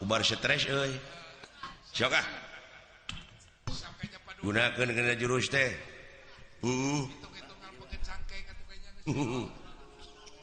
ubar stres gunakan jurus teh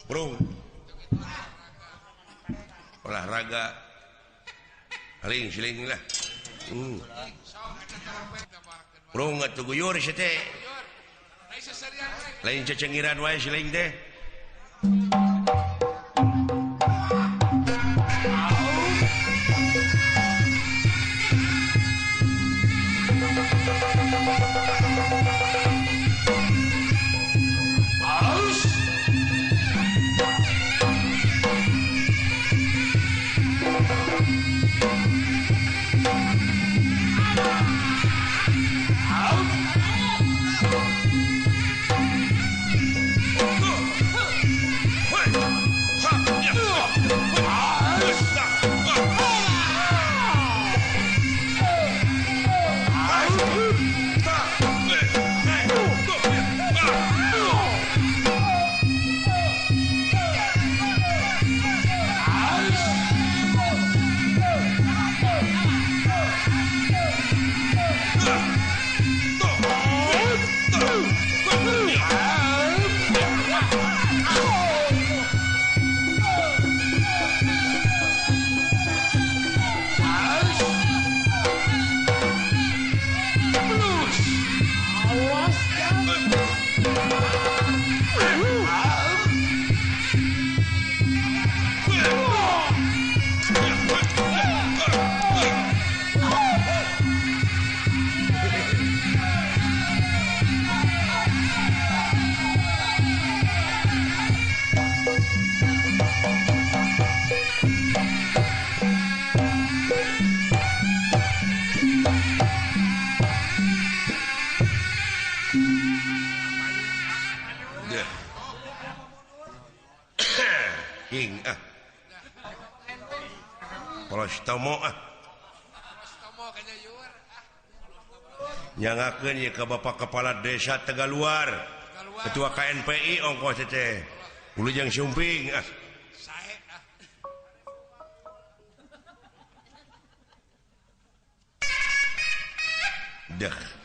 bro olahraga paling lah bro nggak tuh guyur teh lain cecengiran wae siling teh nyangakeun ye ka Bapak Kepala Desa Tegaluar Ketua KNPI ongkos teh Wilujeng Sumping dah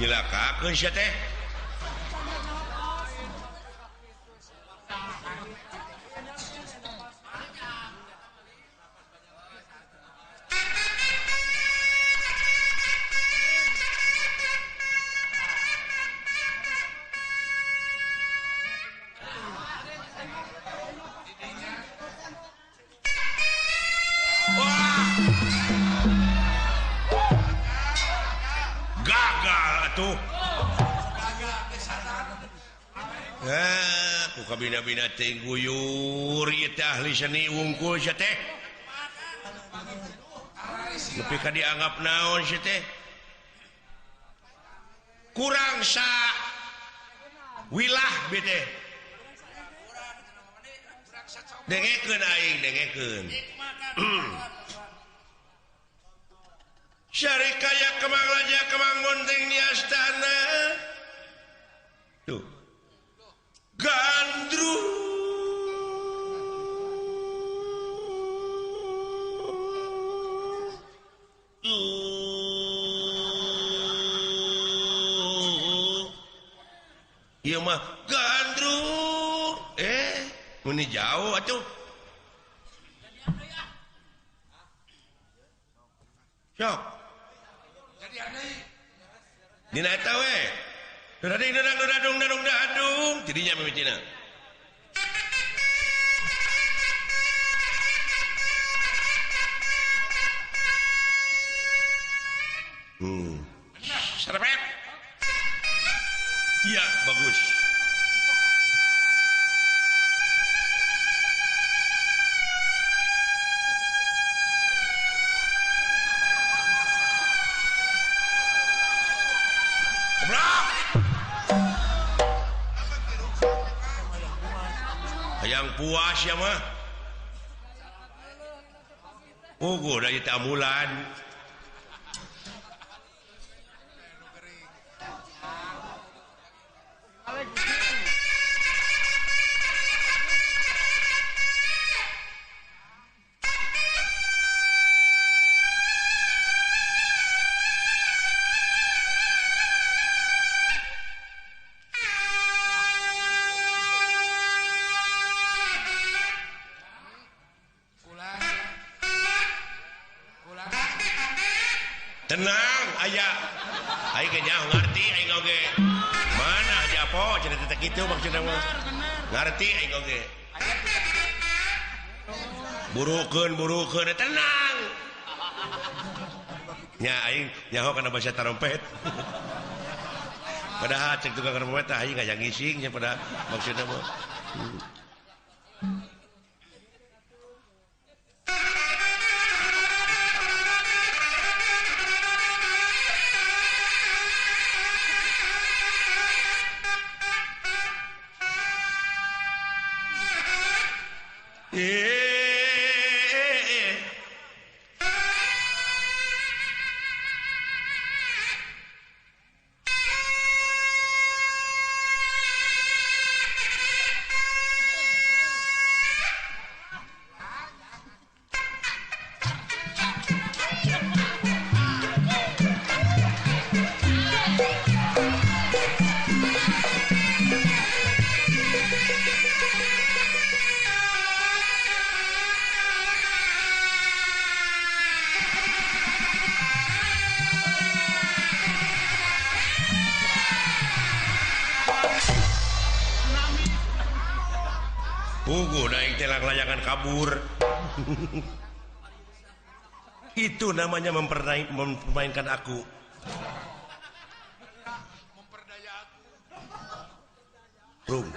nyilakakeun sia teh bina-bina teh guyur ieu teh ahli seni wungkul sia teh nepi ka dianggap naon sia teh kurang sa wilah be teh dengekeun aing dengekeun syarikaya kemang raja kemang monteng di astana tuh gandrung mah gandru ini jauh atuh sok dina eta we dadung jadinya mimicina serpet iya bagus yang puas ya mah dari tamulan tenang ayah aing kayaknya ngerti aing oge mana aja apa cerita gitu maksudnya mah ngerti aing oge burukeun tenang nya aing nyaho kana bahasa trompet padahal cek tukang trompet aing ngajak ngising nya pada maksudnya mah Pugu naik telang layangan kabur. Itu namanya mempermainkan aku. Memperdaya aku. Rum.